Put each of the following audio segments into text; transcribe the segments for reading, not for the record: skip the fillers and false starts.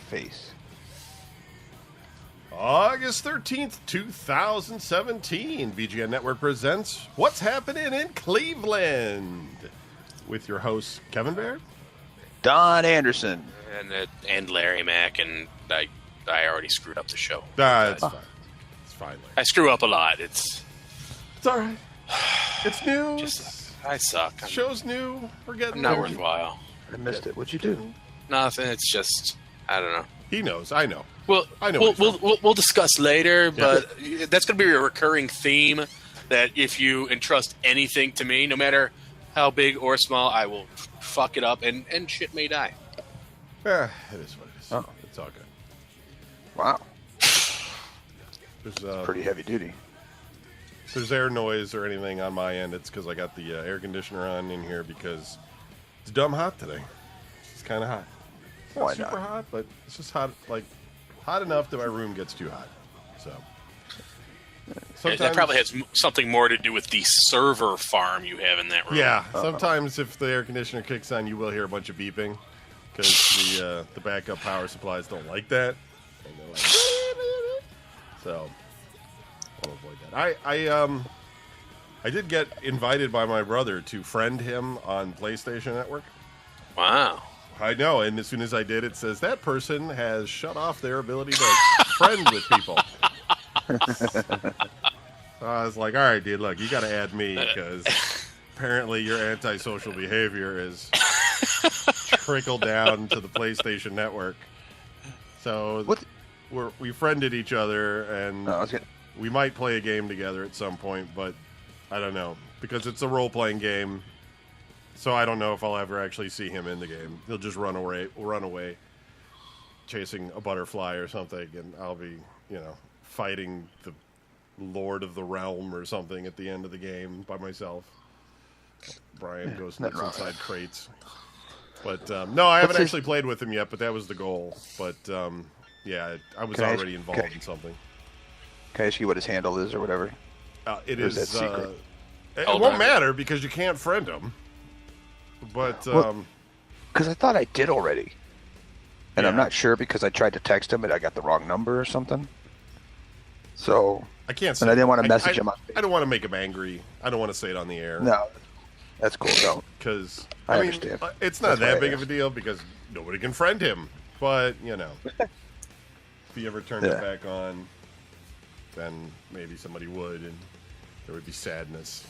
face. August 13th, 2017, VGN Network presents What's Happening in Cleveland with your hosts, Kevin Baird, Don Anderson, and Larry Mack, and I already screwed up the show. It's fine. It's fine, Larry. I screw up a lot. It's all right. It's new. I suck. The show's new. We're getting not there. worthwhile. I missed it. What'd you do? Nothing. It's just, I don't know. He knows. I know. Well, I know. We'll discuss later, but that's going to be a recurring theme. That if you entrust anything to me, no matter how big or small, I will fuck it up, and shit may die. It is what it is. Oh. It's all good. Wow. There's Pretty heavy duty. If there's air noise or anything on my end, it's because I got the air conditioner on in here because it's dumb hot today. It's kind of hot. It's not super hot, but it's just hot, like hot enough that my room gets too hot. So that probably has something more to do with the server farm you have in that room. Yeah, sometimes if the air conditioner kicks on, you will hear a bunch of beeping because the backup power supplies don't like that. And they're like, so I'll avoid that. I did get invited by my brother to friend him on PlayStation Network. Wow. I know, and as soon as I did, it says that person has shut off their ability to friend with people. So I was like, all right, dude, look, you got to add me because apparently your antisocial behavior is trickled down to the PlayStation Network. So we friended each other, and we might play a game together at some point, but I don't know, because it's a role-playing game. So I don't know if I'll ever actually see him in the game. He'll just run away, chasing a butterfly or something, and I'll be, fighting the Lord of the Realm or something at the end of the game by myself. Brian goes inside crates. But no, I haven't actually played with him yet, but that was the goal. But I was already involved in something. Can I ask you what his handle is or whatever? It is is. that secret? It won't matter because you can't friend him. But because I thought I did already, and I'm not sure because I tried to text him and I got the wrong number or something. So I can't say. And I didn't want to message him on Facebook. I don't want to make him angry. I don't want to say it on the air. No, that's cool. Don't. Because I understand. It's not that big of a deal because nobody can friend him. But if he ever turned it back on, then maybe somebody would, and there would be sadness.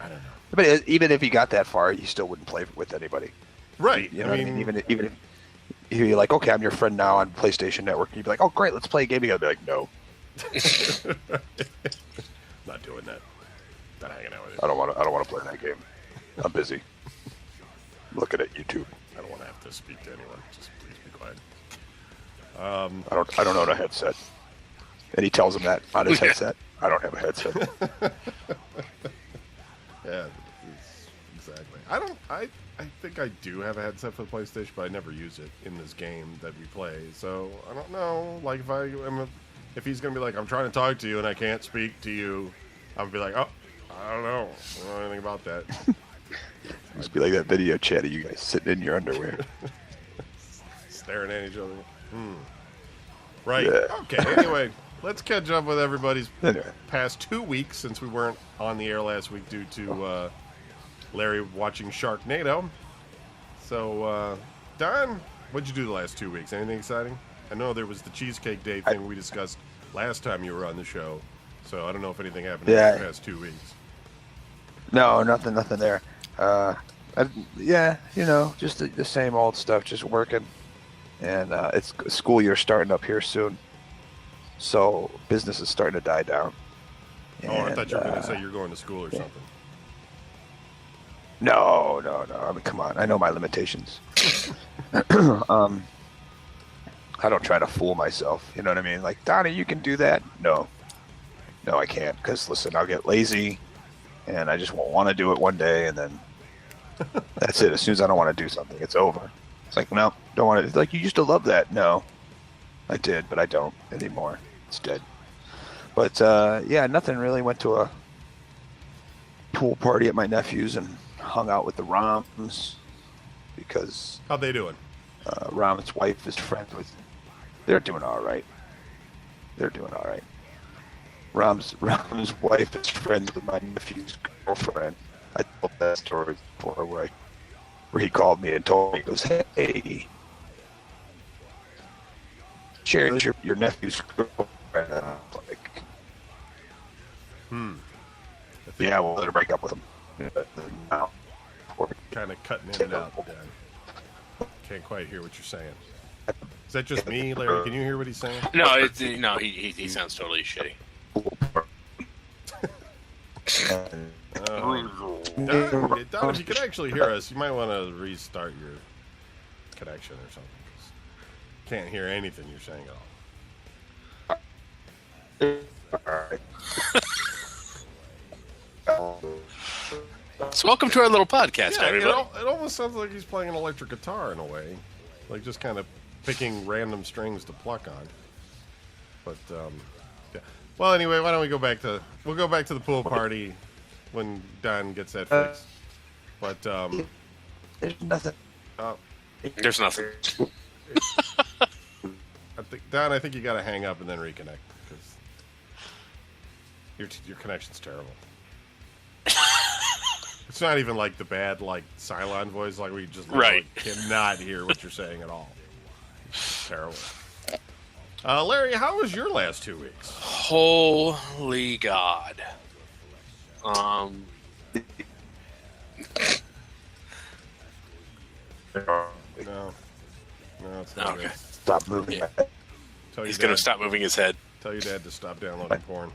I don't know. But even if he got that far, he still wouldn't play with anybody. Right. You know what I mean? Even if you're like, okay, I'm your friend now on PlayStation Network, and you'd be like, oh, great, let's play a game together. I'd be like, no. Not doing that. Not hanging out with you. I don't want to play that game. I'm busy. Looking at YouTube. I don't want to have to speak to anyone. Just please be quiet. I don't own a headset. And he tells him that on his headset. I don't have a headset. Yeah, exactly. I think I do have a headset for the PlayStation, but I never use it in this game that we play. So I don't know. Like if he's gonna be like, I'm trying to talk to you and I can't speak to you, I'm gonna be like, oh, I don't know anything about that. Must be like that video chat of you guys sitting in your underwear, staring at each other. Right. Yeah. Okay. Anyway. Let's catch up with everybody's past 2 weeks since we weren't on the air last week due to Larry watching Sharknado. So, Don, what'd you do the last 2 weeks? Anything exciting? I know there was the Cheesecake Day thing we discussed last time you were on the show. So I don't know if anything happened in the past 2 weeks. No, nothing there. Just the same old stuff, just working. And it's school year starting up here soon. So business is starting to die down. I thought you were going to say you're going to school or something. No. I mean, come on. I know my limitations. I don't try to fool myself. You know what I mean? Like, Donnie, you can do that. No, I can't. Because, listen, I'll get lazy, and I just won't want to do it one day, and then that's it. As soon as I don't want to do something, it's over. It's like, no, don't want to. It's like, you used to love that. No, I did, but I don't anymore. It's dead. But, nothing really. Went to a pool party at my nephew's and hung out with the Roms because... How'd they doing? Ram's wife is friends with. They're doing all right. Ram's wife is friends with my nephew's girlfriend. I told that story before where he called me and told me, he goes, "Hey, Sherry, is your nephew's girlfriend?" And I was like, "Yeah, we'll let her break up with him." Now, Kind of cutting in and out. Can't quite hear what you're saying. Is that just me, Larry? Can you hear what he's saying? No, he sounds totally shitty. Don, if you can actually hear us, you might want to restart your connection or something. 'Cause can't hear anything you're saying at all. So welcome to our little podcast, Yeah, everybody. it almost sounds like he's playing an electric guitar in a way, like just kind of picking random strings to pluck on. But yeah. Well, anyway, why don't we go back to the pool party when Don gets that fixed. But there's nothing. There's nothing. I think you got to hang up and then reconnect because your connection's terrible. It's not even like the bad Cylon voice, like we just Right. cannot hear what you're saying at all. It's terrible. Larry, how was your last 2 weeks? Holy God. No, it's not Okay. good. Stop moving. Yeah. Tell He's your going dad- to stop moving his head. Tell your dad to stop downloading porn.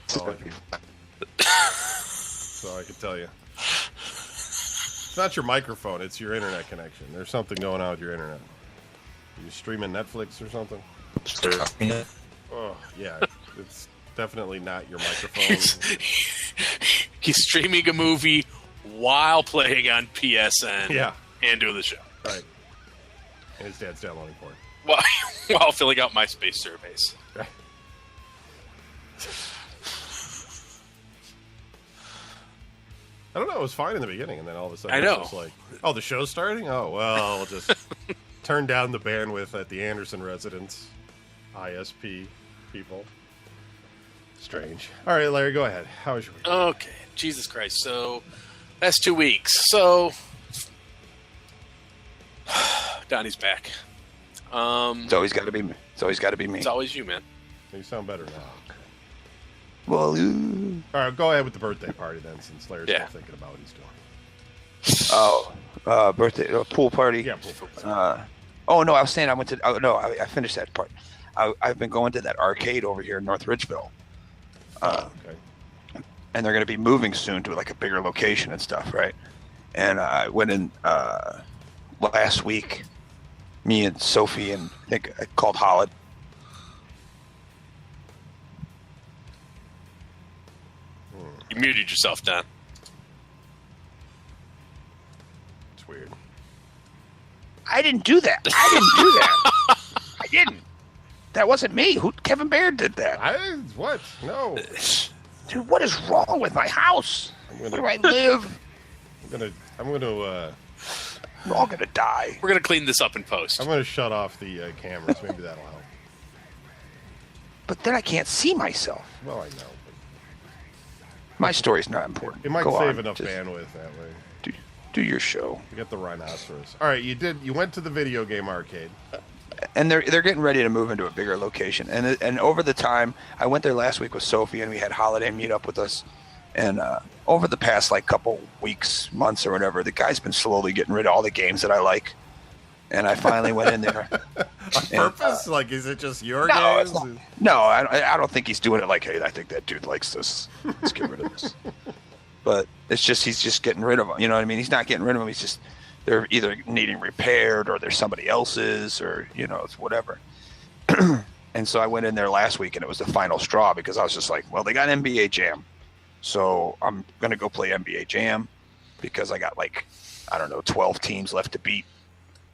That's all I can tell you. It's not your microphone, it's your internet connection. There's something going on with your internet. Are you streaming Netflix or something? Oh, yeah. It's definitely not your microphone. He's streaming a movie while playing on PSN Yeah, and doing the show. right. And his dad's downloading porn. While filling out MySpace surveys. Right. I don't know. It was fine in the beginning, and then all of a sudden, I know. it's just like, oh, the show's starting. Oh, well, we'll just turn down the bandwidth at the Anderson residence, ISP people. Strange. All right, Larry, go ahead. How was your week? Okay. Jesus Christ. So, that's 2 weeks. So, Donnie's back. It's always got to be me. It's always got to be me. It's always you, man. You sound better now. Well, All right, go ahead with the birthday party then, since Larry's Yeah. still thinking about what he's doing. birthday pool party. Yeah, pool. Oh no, I was saying I went to. Oh no, I finished that part. I've been going to that arcade over here in North Ridgeville, Okay. and they're going to be moving soon to like a bigger location and stuff, right? And I went in last week. Me and Sophie and I think I called Holland. You muted yourself, Don. It's weird. I didn't do that. I didn't. That wasn't me. Kevin Baird did that. What? No. Dude, what is wrong with my house? Where do I live? I'm gonna We're all gonna die. We're going to clean this up in post. I'm gonna shut off the cameras. Maybe that'll help. But then I can't see myself. Well, I know. My story's not important. It might Go save on. enough Just bandwidth that way. do your show. You got the rhinoceros. All right, you went to the video game arcade. And they're getting ready to move into a bigger location. And over the time, I went there last week with Sophie, and we had Holiday meet up with us. And over the past couple weeks, months, or whatever, the guy's been slowly getting rid of all the games that I like. And I finally went in there. On purpose? Is it just your No, games? it's not. No, I don't think he's doing it like, hey, I think that dude likes this. Let's get rid of this. But it's just he's just getting rid of them. You know what I mean? He's not getting rid of them. He's just they're either needing repaired or they're somebody else's or it's whatever. And so I went in there last week and it was the final straw because I was just like, well, they got NBA Jam, so I'm gonna go play NBA Jam because I got 12 teams left to beat,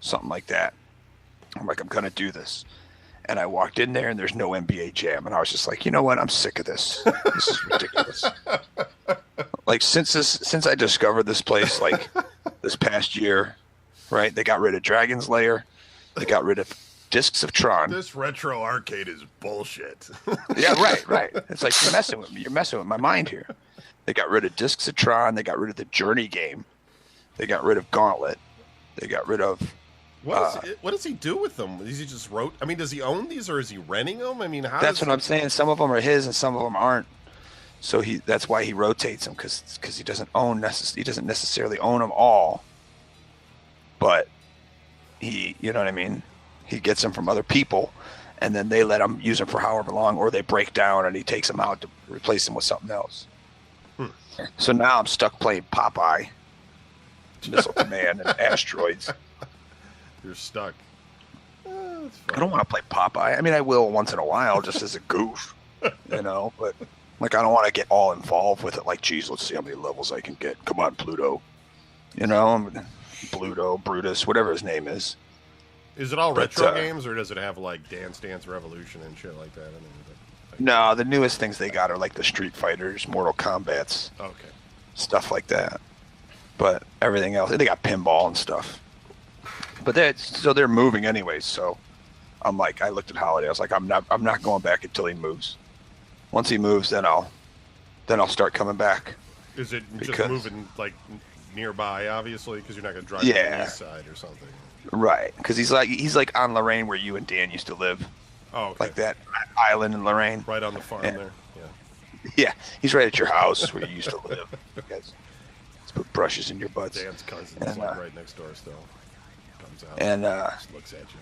something like that. I'm like, I'm gonna do this. And I walked in there and there's no NBA Jam. And I was just like, you know what? I'm sick of this. This is ridiculous. Since I discovered this place, this past year, right? They got rid of Dragon's Lair. They got rid of Discs of Tron. This retro arcade is bullshit. Yeah, right. It's like you're messing with me. You're messing with my mind here. They got rid of Discs of Tron. They got rid of the Journey game. They got rid of Gauntlet. They got rid of. What does he do with them? Is he just I mean, does he own these or is he renting them? I mean, That's what I'm saying. Some of them are his and some of them aren't. So that's why he rotates them because he doesn't necessarily own them all. But you know what I mean? He gets them from other people, and then they let him use them for however long, or they break down and he takes them out to replace them with something else. So now I'm stuck playing Popeye, Missile Command, and Asteroids. You're stuck. I don't want to play Popeye. I mean, I will once in a while, just as a goof, you know. But like, I don't want to get all involved with it. Like, geez, let's see how many levels I can get. Come on, Pluto. You know, Pluto, Brutus, whatever his name is. Is it all retro games, or does it have like Dance Dance Revolution and shit like that? I mean, no, the newest things they got are like the Street Fighters, Mortal Kombats, okay, stuff like that. But everything else, they got pinball and stuff. But they're moving anyways. So I'm like, I looked at Holiday. I was like, I'm not going back until he moves. Once he moves, then I'll start coming back. Is it just moving like nearby, obviously, because you're not going to drive to the east side or something? Right, because he's like on Lorraine where you and Dan used to live. Oh, okay. Like that island in Lorraine. Right on the farm there. Yeah, he's right at your house where you used to live. You guys, let's put brushes in your butts. Dan's cousin is like right next door still. Comes out and just looks at you.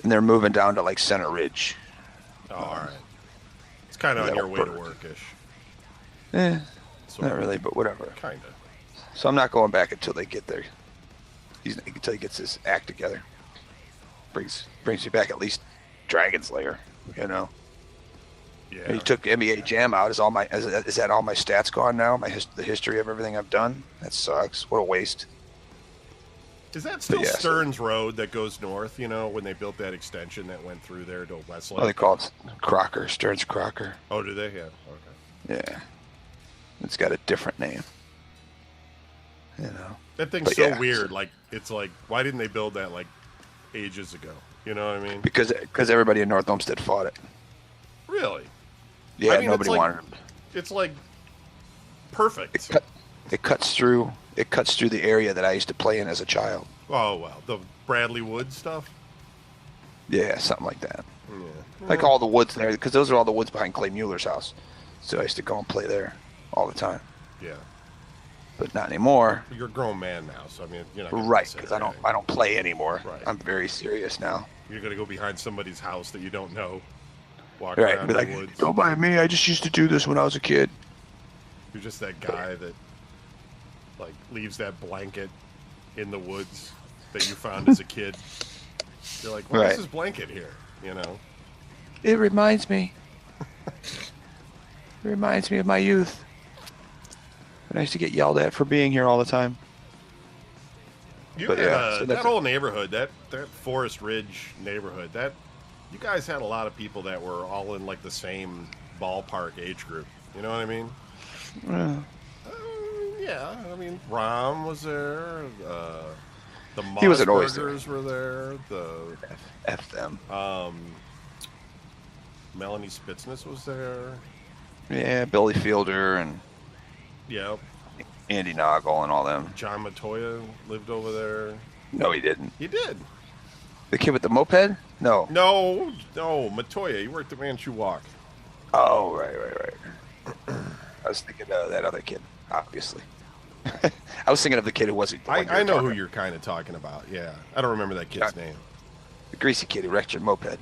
And they're moving down to like Center Ridge. Oh, all right. It's kind of on your way to work-ish. Not really, but whatever. Kind of. So I'm not going back until they get there. Until he gets his act together. Brings me back at least Dragon's Lair, you know. Yeah. He took NBA Jam out. Is that all my stats gone now? The history of everything I've done? That sucks. What a waste. Is that still Stearns Road that goes north, you know, when they built that extension that went through there to Westlake? Oh, they call it Crocker, Stearns Crocker. Oh, do they? Yeah. Okay. Yeah. It's got a different name. You know. That thing's so weird. Like, it's like, why didn't they build that like ages ago? You know what I mean? Because everybody in North Olmsted fought it. Really? Yeah, I mean, nobody wanted it. It's like perfect. It cuts through the area that I used to play in as a child. Oh well, the Bradley Woods stuff. Yeah, something like that. Yeah. Like all the woods there, because those are all the woods behind Clay Mueller's house. So I used to go and play there all the time. Yeah. But not anymore. You're a grown man now, so I mean, you're not right, because I don't play anymore. Right. I'm very serious now. You're gonna go behind somebody's house that you don't know, walk right, around be like, the woods. Don't mind me. I just used to do this when I was a kid. You're just that guy that like leaves that blanket in the woods that you found as a kid. You're like, why is this blanket here? You know. It reminds me. It reminds me of my youth. And I used to get yelled at for being here all the time. That whole neighborhood, that Forest Ridge neighborhood, you guys had a lot of people that were all in like the same ballpark age group. You know what I mean? Yeah. I mean, Rom was there. The Mossbergers were there. The F them. Melanie Spitsness was there. Yeah, Billy Fielder and Andy Noggle and all them. John Matoya lived over there. No, he didn't. He did. The kid with the moped? No. No, Matoya. He worked at Manchu Walk. Oh, right. I was thinking of that other kid, obviously. I was thinking of the kid who wasn't. I know who you're kind of talking about. Yeah, I don't remember that kid's name. The greasy kid who wrecked your moped.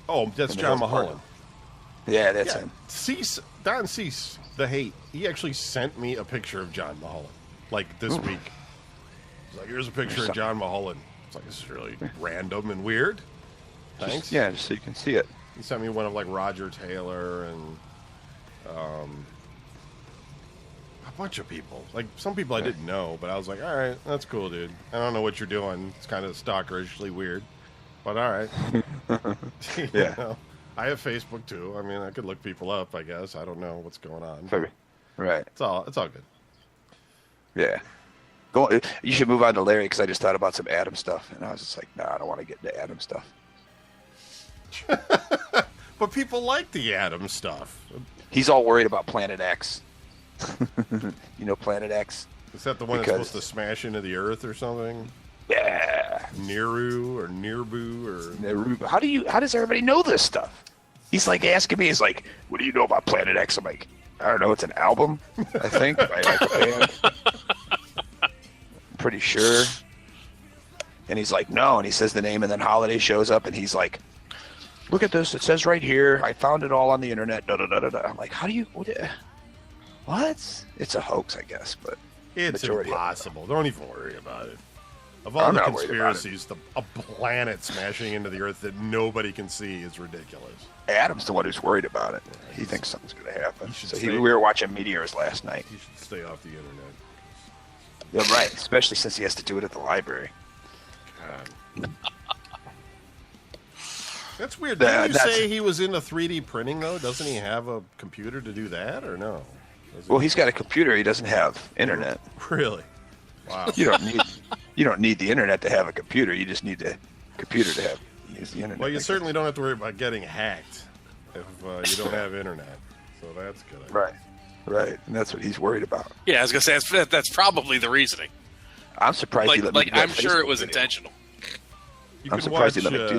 Oh, that's John Mulholland. Yeah, that's him. Don Cease, the hate. He actually sent me a picture of John Mulholland, like this week. He's like, "Here's a picture of John Mulholland." It's like, this is really random and weird. Thanks. Just so you can see it. He sent me one of like Roger Taylor and a bunch of people. Like some people I didn't know, but I was like, all right, that's cool, dude. I don't know what you're doing. It's kind of stalkerishly weird, but all right. Yeah. Know? I have Facebook too. I mean, I could look people up, I guess. I don't know what's going on. Right. It's all good. Yeah. Go. You should move on to Larry because I just thought about some Adam stuff, and I was just like, nah, I don't want to get into Adam stuff. But people like the Atom stuff. He's all worried about Planet X. You know Planet X? Is that the one that's supposed to smash into the Earth or something? Yeah. Niru or Nirbu or Neru. How does everybody know this stuff? He's like asking me, he's like, what do you know about Planet X? I'm like, I don't know, it's an album, I think, by like a band. I'm pretty sure. And he's like, no, and he says the name, and then Holiday shows up, and he's like, look at this, it says right here, I found it all on the internet, da-da-da-da-da. I'm like, how do you, what? It's a hoax, I guess, but it's impossible. Don't even worry about it. Of all I'm the not worried about conspiracies, a planet smashing into the Earth that nobody can see is ridiculous. Adam's the one who's worried about it. He thinks something's going to happen. So stay- we were watching meteors last night. You should stay off the internet. Yeah, right, especially since he has to do it at the library. God. That's weird. Didn't you That's- say he was into 3D printing, though? Doesn't he have a computer to do that, or no? Well, he's got a computer. He doesn't have internet. Really? Wow. You don't need the internet to have a computer. You just need the computer to use the internet. Well, you certainly don't have to worry about getting hacked if you don't have internet. So that's good. Right, and that's what he's worried about. Yeah, I was gonna say that's probably the reasoning. I'm surprised he let me do that I'm sure it Facebook was video. intentional. You I'm can surprised he watch, let me do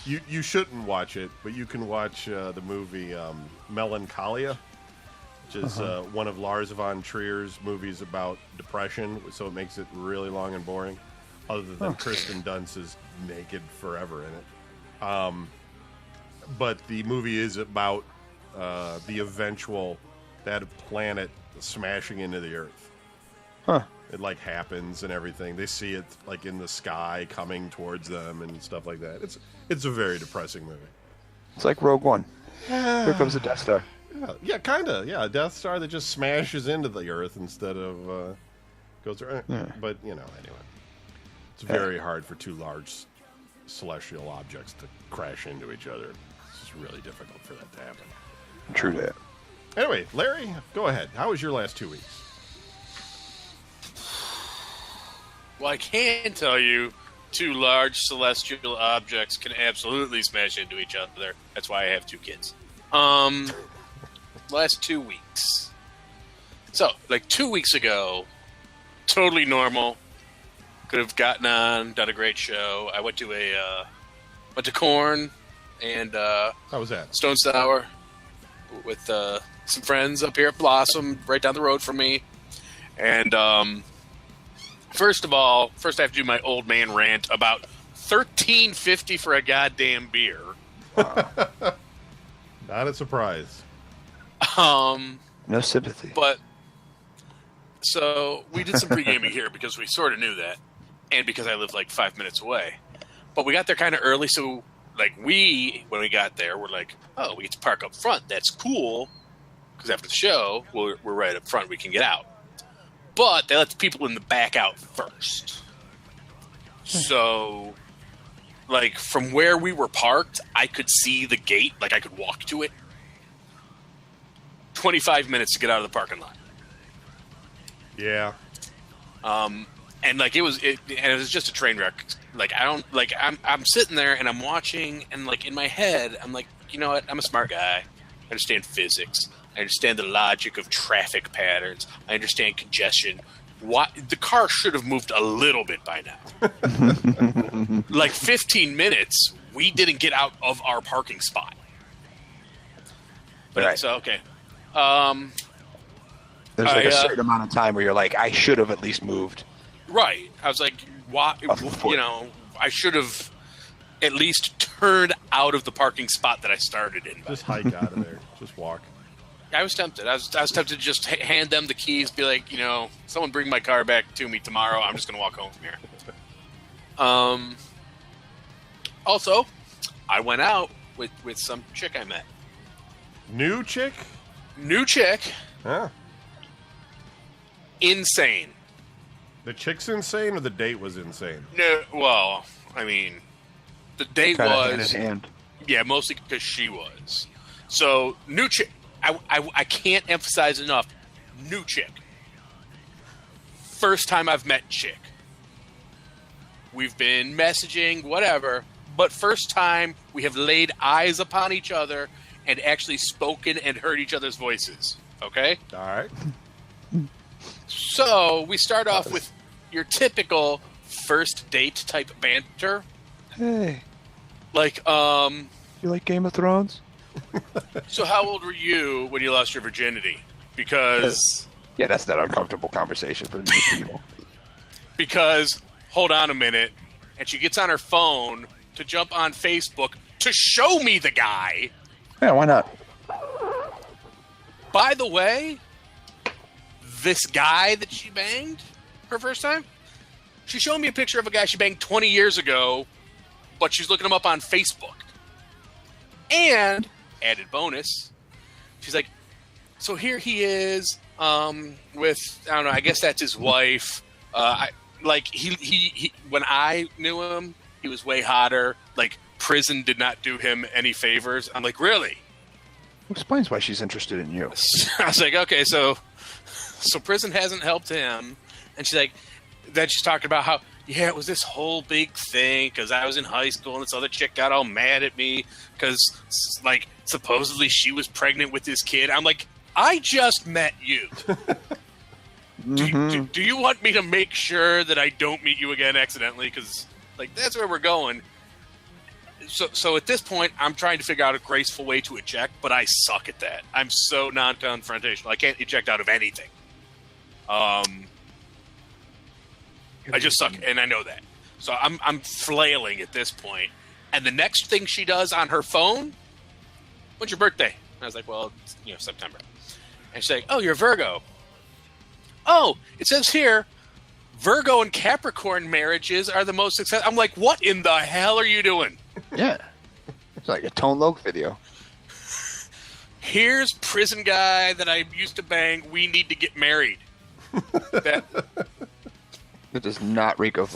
that. You shouldn't watch it, but you can watch the movie Melancholia, which is one of Lars von Trier's movies about depression, so it makes it really long and boring, other than Kristen Dunst is naked forever in it. But the movie is about the eventual, that planet smashing into the Earth. Huh. It like happens and everything. They see it like in the sky coming towards them and stuff like that. It's a very depressing movie. It's like Rogue One. Here comes the Death Star. Yeah, kind of. Yeah, a Death Star that just smashes into the Earth instead of goes around. Yeah. But anyway, it's very hard for two large celestial objects to crash into each other. It's just really difficult for that to happen. True that. Anyway, Larry, go ahead. How was your last 2 weeks? Well, I can tell you, two large celestial objects can absolutely smash into each other. That's why I have two kids. Last 2 weeks. So, like 2 weeks ago, totally normal. Could have gotten on, done a great show. I went to Corn and How was that? Stone Sour with some friends up here at Blossom, right down the road from me. And first I have to do my old man rant about $13.50 for a goddamn beer. Not a surprise. No sympathy. But so we did some pre-gaming here because we sort of knew that, and because I live like 5 minutes away. But we got there kind of early, so like when we got there, we're like, oh, we get to park up front. That's cool, because after the show, we're right up front. We can get out. But they let the people in the back out first. So, like, from where we were parked, I could see the gate. Like, I could walk to it. 25 minutes to get out of the parking lot. Yeah. And like it was just a train wreck. Like I'm sitting there and I'm watching, and like in my head I'm like, you know what? I'm a smart guy. I understand physics. I understand the logic of traffic patterns. I understand congestion. The car should have moved a little bit by now. Like 15 minutes, we didn't get out of our parking spot. But Right. so okay. There's like a certain amount of time where you're like, I should have at least moved. Right. I was like, why? You know, I should have at least turned out of the parking spot that I started in. Just hike out of there. Just walk. I was tempted. I was tempted to just hand them the keys, be like, you know, someone bring my car back to me tomorrow. I'm just going to walk home from here. Also, I went out with some chick I met. New chick? New chick. Huh? Insane. The chick's insane or the date was insane? No, well, I mean, the date Kind of hand was... in hand. Yeah, mostly because she was. So, new chick. I can't emphasize enough. New chick. first time I've met chick. We've been messaging, whatever, but first time we have laid eyes upon each other and actually spoken and heard each other's voices. Okay? All right. So we start off with your typical first date type banter. Hey, Like, you like Game of Thrones? so how old were you when you lost your virginity? Because Yeah, that's that uncomfortable conversation for new people. because hold on a minute, and she gets on her phone to jump on Facebook to show me the guy. Yeah, why not? By the way, this guy that she banged her first time, she showed me a picture of a guy she banged 20 years ago, but she's looking him up on Facebook. And, added bonus, she's like, so here he is with, I don't know, I guess that's his wife. He when I knew him, he was way hotter. Like, prison did not do him any favors. I'm like, really? Explains why she's interested in you. I was like, okay, so prison hasn't helped him. And she's like, then she's talking about how, yeah, it was this whole big thing because I was in high school and this other chick got all mad at me because, like, supposedly she was pregnant with this kid. I'm like, I just met you. Do you want me to make sure that I don't meet you again accidentally? Because, like, that's where we're going. So at this point, I'm trying to figure out a graceful way to eject, but I suck at that. I'm so non-confrontational. I can't eject out of anything. I just suck, and I know that. So I'm flailing at this point. And the next thing she does on her phone, when's your birthday? And I was like, well, it's, September. And she's like, oh, you're Virgo. Oh, it says here, Virgo and Capricorn marriages are the most successful. I'm like, what in the hell are you doing? Yeah. It's like a Tone Loc video. Here's prison guy that I used to bang. We need to get married. It does not reek of,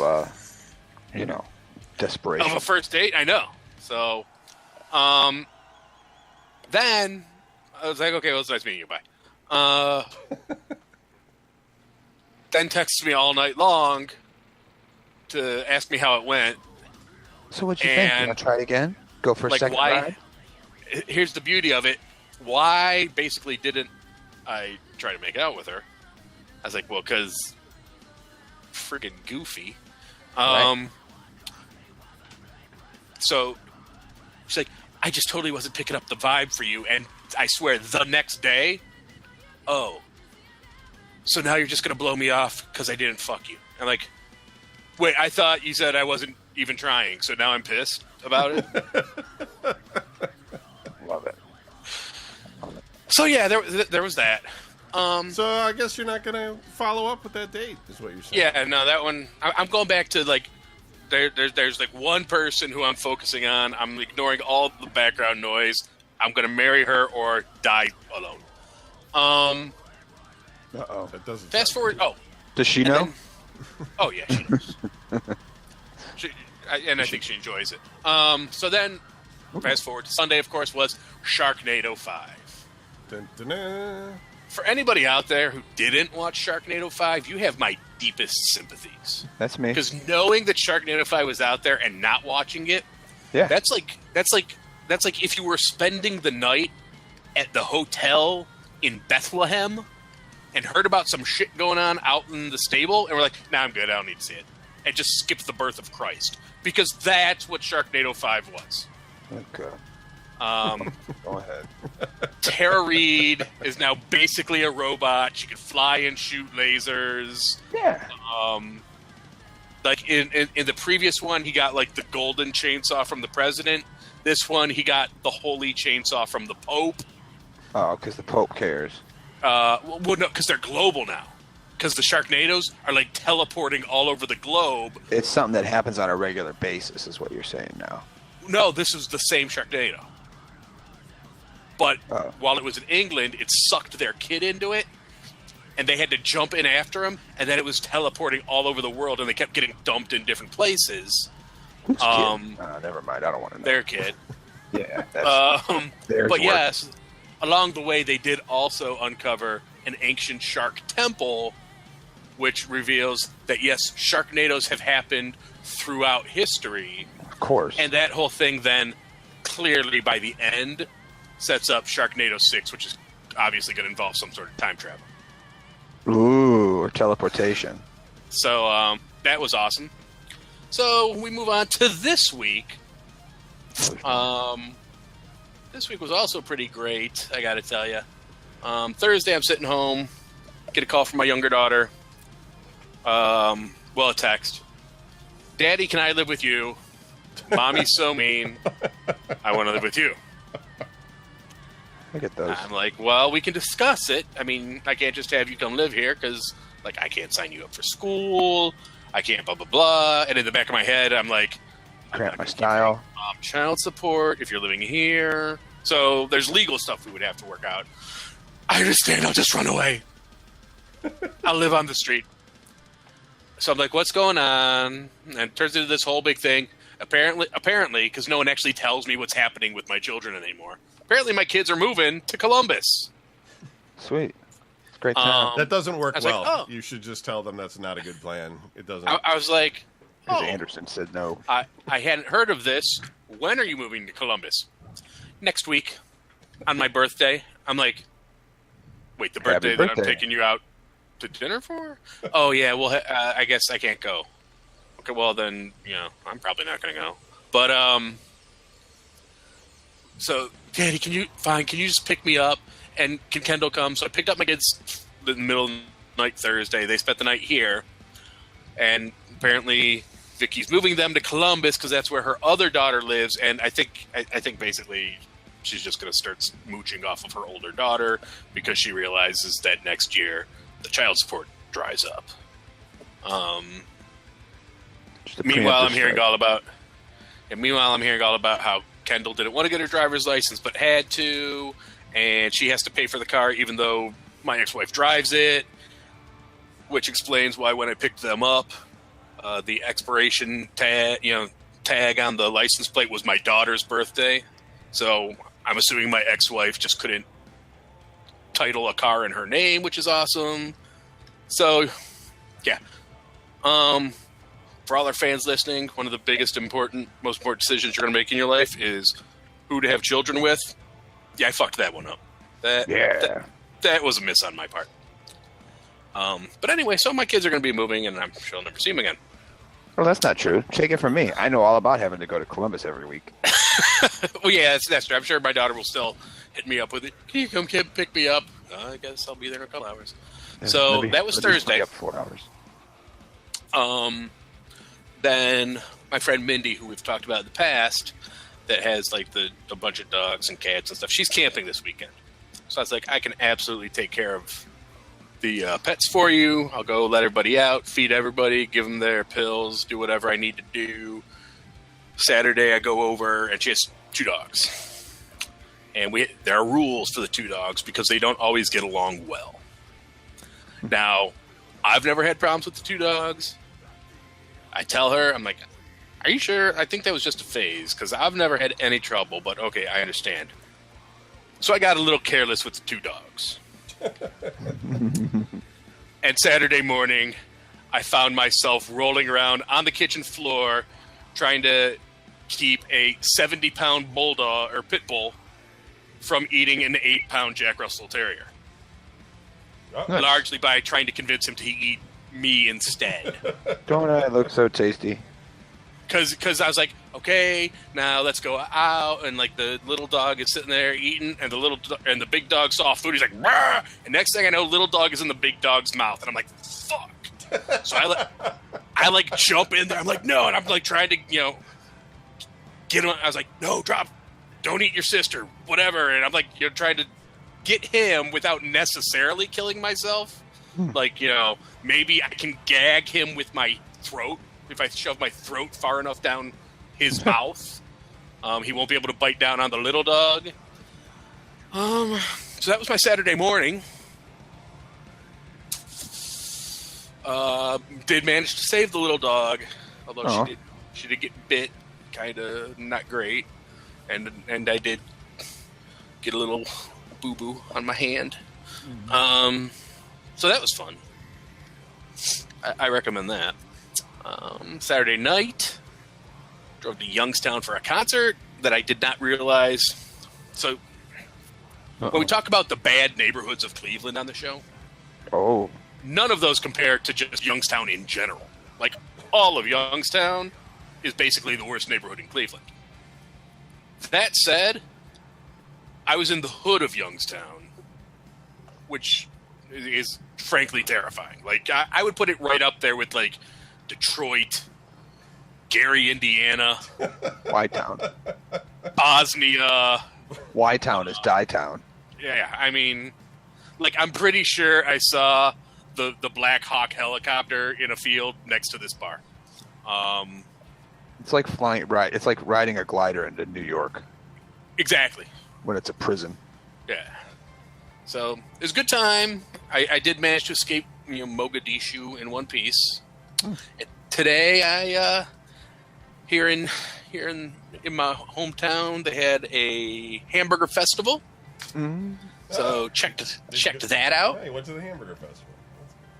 desperation. Of a first date, I know. So, then I was like, okay, well, it's nice meeting you. Bye. Then texts me all night long to ask me how it went. So what'd you think? You want to try it again? Go for a second ride? Here's the beauty of it. Why basically didn't I try to make out with her? I was like, well, because friggin' goofy. Right. So she's like, I just totally wasn't picking up the vibe for you. And I swear, the next day, oh, so now you're just going to blow me off because I didn't fuck you. I'm like, wait, I thought you said I wasn't even trying, so now I'm pissed about it. Love it. So yeah, there was that. So I guess you're not going to follow up with that date, is what you're saying. Yeah, no, that one, I'm going back to, like, there's like one person who I'm focusing on. I'm ignoring all the background noise. I'm going to marry her or die alone. Uh-oh. That doesn't Fast forward. Oh, Does she know? then, oh yeah, she knows. I think she enjoys it. So then, fast forward to Sunday. Of course, was Sharknado 5. Dun, dun, dun. For anybody out there who didn't watch Sharknado 5, you have my deepest sympathies. That's me. Because knowing that Sharknado 5 was out there and not watching it, Yeah. that's like if you were spending the night at the hotel in Bethlehem and heard about some shit going on out in the stable and we're like, nah, I'm good, I don't need to see it. And just skip the birth of Christ. Because that's what Sharknado 5 was. Okay. Go ahead. Tara Reid is now basically a robot. She can fly and shoot lasers. Yeah. Like in the previous one, he got like the golden chainsaw from the president. This one, he got the holy chainsaw from the Pope. Oh, because the Pope cares. Well, no, because they're global now. Because the Sharknadoes are like teleporting all over the globe. It's something that happens on a regular basis, is what you're saying now. No, this is the same Sharknado. But Oh. while it was in England, it sucked their kid into it, and they had to jump in after him, and then it was teleporting all over the world, and they kept getting dumped in different places. Who's kid? Never mind. I don't want to know. Their kid. Yeah. That's theirs But work. yes, along the way, they did also uncover an ancient shark temple which reveals that, yes, Sharknadoes have happened throughout history. Of course. And that whole thing then clearly by the end sets up Sharknado 6, which is obviously going to involve some sort of time travel. Ooh, or teleportation. So that was awesome. So we move on to this week. This week was also pretty great, I got to tell you. Thursday, I'm sitting home, get a call from my younger daughter. A text. Daddy, can I live with you? Mommy's so mean. I want to live with you. Look at those. I'm like, well, we can discuss it. I mean, I can't just have you come live here because, like, I can't sign you up for school. I can't blah, blah, blah. And in the back of my head, I'm like, Grant my style. Child support if you're living here. So there's legal stuff we would have to work out. I understand. I'll just run away. I'll live on the street. So I'm like, what's going on? And it turns into this whole big thing. Apparently, because no one actually tells me what's happening with my children anymore. Apparently, my kids are moving to Columbus. Sweet. It's a great time. That doesn't work well. Like, oh. You should just tell them that's not a good plan. It doesn't. I was like, Because Anderson said no. I hadn't heard of this. When are you moving to Columbus? Next week, on my birthday. I'm like, wait, the birthday that I'm taking you out to dinner for? Oh, yeah, well, I guess I can't go. Okay, well, then, I'm probably not going to go. But, so, Daddy, can you just pick me up? And can Kendall come? So I picked up my kids in the middle of the night Thursday. They spent the night here. And apparently Vicky's moving them to Columbus because that's where her other daughter lives. And I think basically she's just going to start mooching off of her older daughter because she realizes that next year the child support dries up. Meanwhile, I'm hearing all about how Kendall didn't want to get her driver's license but had to, and she has to pay for the car even though my ex-wife drives it, which explains why when I picked them up, the expiration tag on the license plate was my daughter's birthday. So I'm assuming my ex-wife just couldn't title a car in her name, which is awesome. So, yeah. For all our fans listening, one of the most important decisions you're going to make in your life is who to have children with. Yeah, I fucked that one up. That was a miss on my part. But anyway, so my kids are going to be moving, and I'm sure I'll never see them again. Well, that's not true. Take it from me. I know all about having to go to Columbus every week. Well, yeah, that's true. I'm sure my daughter will still hit me up with it. Can you come pick me up? I guess I'll be there in a couple hours. So that was Thursday. Up 4 hours. Then my friend Mindy, who we've talked about in the past, that has like a bunch of dogs and cats and stuff, she's camping this weekend. So I was like, I can absolutely take care of the pets for you. I'll go let everybody out, feed everybody, give them their pills, do whatever I need to do. Saturday I go over and she has 2 dogs. And there are rules for the 2 dogs because they don't always get along well. Now, I've never had problems with the 2 dogs. I tell her, I'm like, are you sure? I think that was just a phase because I've never had any trouble, but okay, I understand. So I got a little careless with the 2 dogs. And Saturday morning, I found myself rolling around on the kitchen floor trying to keep a 70-pound bulldog or pit bull from eating an 8-pound Jack Russell Terrier. Nice. Largely by trying to convince him to eat me instead. Don't I look so tasty? Because I was like, okay, now let's go out, and like the little dog is sitting there eating, and the big dog saw food. He's like, "Rah!" And next thing I know, little dog is in the big dog's mouth, and I'm like, fuck. So I jump in there. I'm like, no, and I'm like trying to get him. I was like, no, drop, don't eat your sister, whatever. And I'm like, trying to get him without necessarily killing myself. Like, maybe I can gag him with my throat. If I shove my throat far enough down his mouth, he won't be able to bite down on the little dog. So that was my Saturday morning. Did manage to save the little dog, although she did get bit, kind of not great, and I did get a little boo boo on my hand. So that was fun. I recommend that. Saturday night, drove to Youngstown for a concert that I did not realize. So, when we talk about the bad neighborhoods of Cleveland on the show, none of those compare to just Youngstown in general. Like, all of Youngstown is basically the worst neighborhood in Cleveland. That said, I was in the hood of Youngstown, which is frankly terrifying. Like, I would put it right up there with, like, Detroit, Gary, Indiana, Y-Town. Bosnia. Y-Town is Die-Town. Yeah, I mean, like, I'm pretty sure I saw the Black Hawk helicopter in a field next to this bar. It's like it's like riding a glider into New York. Exactly. When it's a prison. Yeah. So it was a good time. I did manage to escape, Mogadishu in one piece. And today, I here in my hometown, they had a hamburger festival. So checked that out. Hey, went to the hamburger festival.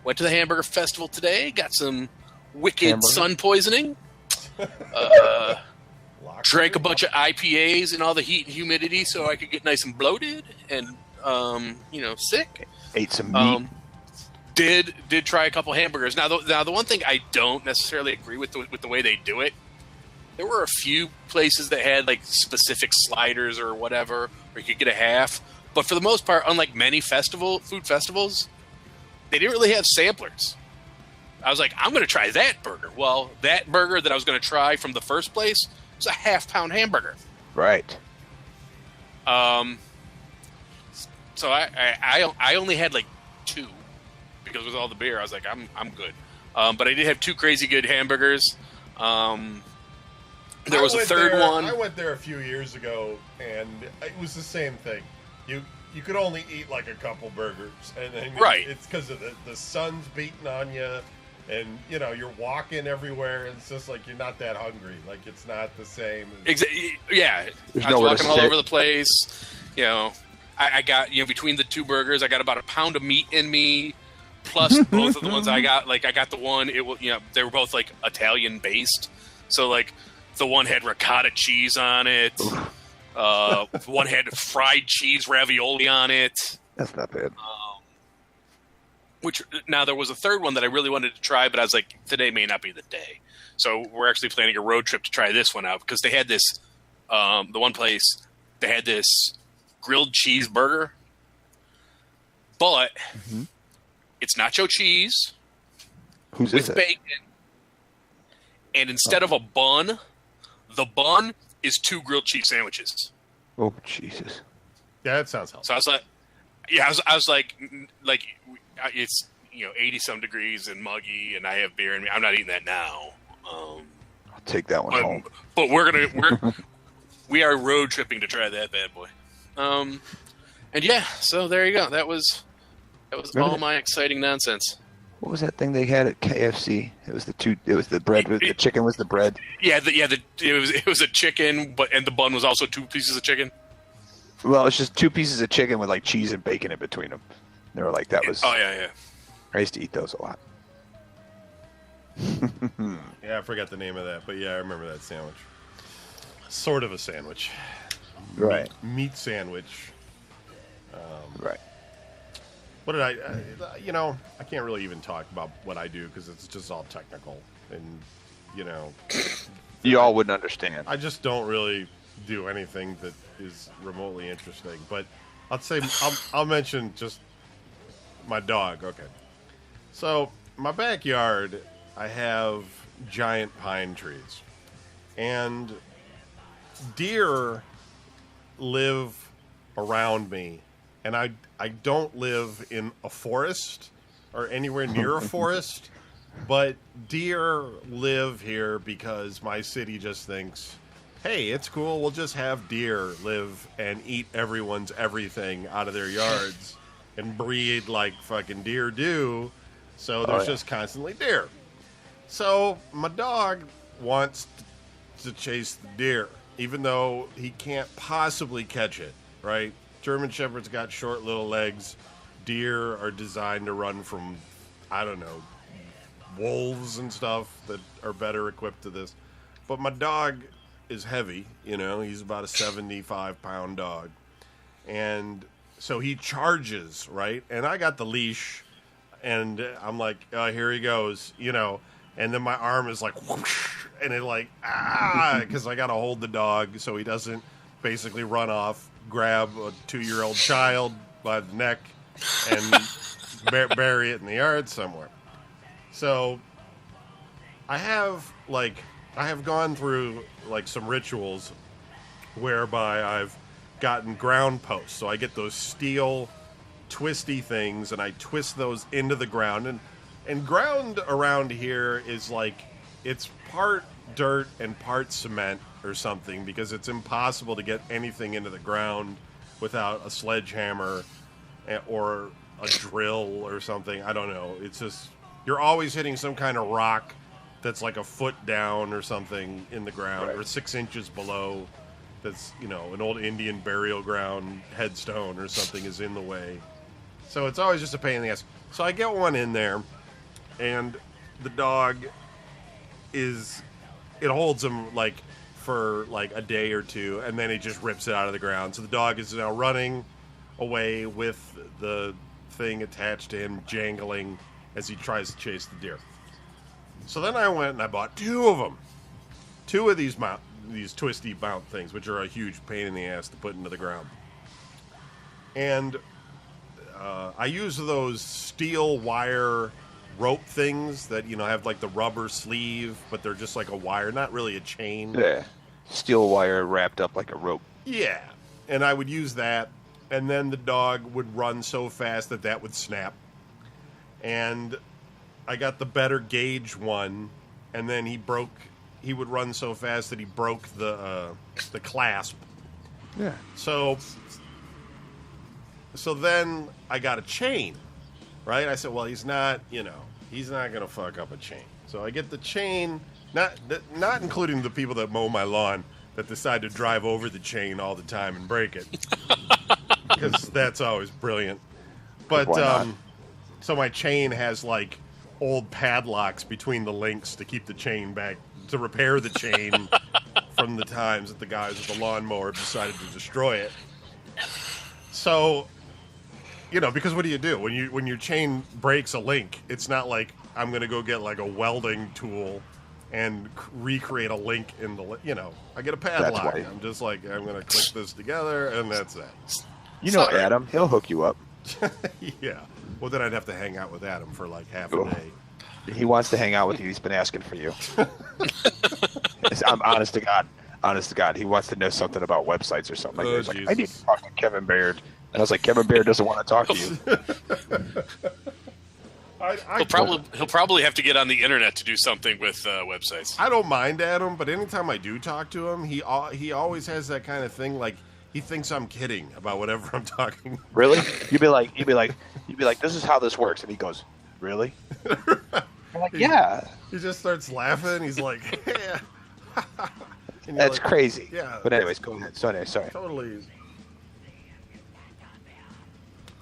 Went to the hamburger festival today. Got some wicked sun poisoning. Drank a bunch of IPAs in all the heat and humidity so I could get nice and bloated and sick. Ate some meat. Did try a couple hamburgers. Now the one thing I don't necessarily agree with the way they do it. There were a few places that had like specific sliders or whatever, where you could get a half. But for the most part, unlike many food festivals, they didn't really have samplers. I was like, I'm going to try that burger. Well, that burger that I was going to try from the first place was a half-pound hamburger. Right. So I only had like 2 because with all the beer, I was like, I'm good. But I did have 2 crazy good hamburgers. There was a third one. I went there a few years ago, and it was the same thing. You could only eat like a couple burgers, and then it's because of the sun's beating on you, and you're walking everywhere, and it's just like you're not that hungry. Like it's not the same. Yeah, I was walking all over the place. I got between the 2 burgers, I got about a pound of meat in me, plus both of the ones I got. Like I got the one they were both like Italian based, so like the one had ricotta cheese on it. One had fried cheese ravioli on it. That's not bad. Now there was a third one that I really wanted to try, but I was like, today may not be the day. So we're actually planning a road trip to try this one out because they had this, the one place, they had this grilled cheeseburger, but it's nacho cheese with bacon. And instead of a bun, the bun is 2 grilled cheese sandwiches. Oh, Jesus. Yeah, that sounds healthy. So I was like, I was like, it's 80-some degrees and muggy, and I have beer in me. I'm not eating that now. I'll take that one home. But we are road tripping to try that bad boy. And yeah, so there you go. That was all my exciting nonsense. What was that thing they had at KFC? It was the bread. The chicken was the bread. Yeah, it was a chicken, and the bun was also 2 pieces of chicken. Well, it's just 2 pieces of chicken with like cheese and bacon in between them. They were like, that was. Oh yeah. I used to eat those a lot. Yeah, I forgot the name of that, but yeah, I remember that sandwich. Sort of a sandwich. Right. Meat sandwich. Right. What did I can't really even talk about what I do because it's just all technical and, You all wouldn't understand. I just don't really do anything that is remotely interesting. But I'll mention just my dog. Okay. So my backyard, I have giant pine trees. And deer live around me. And I don't live in a forest or anywhere near a forest, but deer live here because my city just thinks, hey, it's cool, we'll just have deer live and eat everyone's everything out of their yards and breed like fucking deer do, so there's just constantly deer. So my dog wants to chase the deer, even though he can't possibly catch it, right? German Shepherds got short little legs. Deer are designed to run from, I don't know, wolves and stuff that are better equipped to this. But my dog is heavy, he's about a 75-pound dog. And so he charges, right? And I got the leash, and I'm like, here he goes, and then my arm is like, whoosh, and it like, because I got to hold the dog so he doesn't basically run off, grab a 2-year-old child by the neck, and bury it in the yard somewhere. So I have gone through like some rituals whereby I've gotten ground posts. So I get those steel twisty things and I twist those into the ground. And ground around here is like, it's part dirt and part cement or something, because it's impossible to get anything into the ground without a sledgehammer or a drill or something. I don't know. It's just, you're always hitting some kind of rock that's like a foot down or something in the ground, right, or 6 inches below. That's, an old Indian burial ground headstone or something is in the way. So it's always just a pain in the ass. So I get one in there, and the dog it holds him like for like a day or two, and then he just rips it out of the ground. So the dog is now running away with the thing attached to him, jangling as he tries to chase the deer. So then I went and I bought 2 of them. 2 of these twisty mount things, which are a huge pain in the ass to put into the ground. And I use those steel wire rope things that, have like the rubber sleeve, but they're just like a wire, not really a chain. Yeah. Steel wire wrapped up like a rope. Yeah. And I would use that, and then the dog would run so fast that would snap. And I got the better gauge one, and then he would run so fast that he broke the clasp. Yeah. So then I got a chain, right? I said, well, he's not going to fuck up a chain. So I get the chain, not including the people that mow my lawn that decide to drive over the chain all the time and break it, because that's always brilliant. But so my chain has like old padlocks between the links to keep the chain back, to repair the chain from the times that the guys with the lawnmower decided to destroy it. So, because what do you do when your chain breaks a link? It's not like I'm going to go get like a welding tool and recreate a link in the, I get a padlock. I'm just like, I'm going to click this together, and that's that. Adam, he'll hook you up. Yeah. Well, then I'd have to hang out with Adam for like half a day. He wants to hang out with you. He's been asking for you. I'm honest to God. He wants to know something about websites or something. He's like, I need to talk to Kevin Baird. And I was like, Kevin Baird doesn't want to talk to you. He'll probably have to get on the internet to do something with websites. I don't mind Adam, but anytime I do talk to him, he always has that kind of thing. Like, he thinks I'm kidding about whatever I'm talking about. Really? You'd be like, this is how this works, and he goes, really? I'm like, yeah. He just starts laughing. He's like, yeah. That's like, crazy. Yeah. But anyways, go ahead. Sorry. Totally.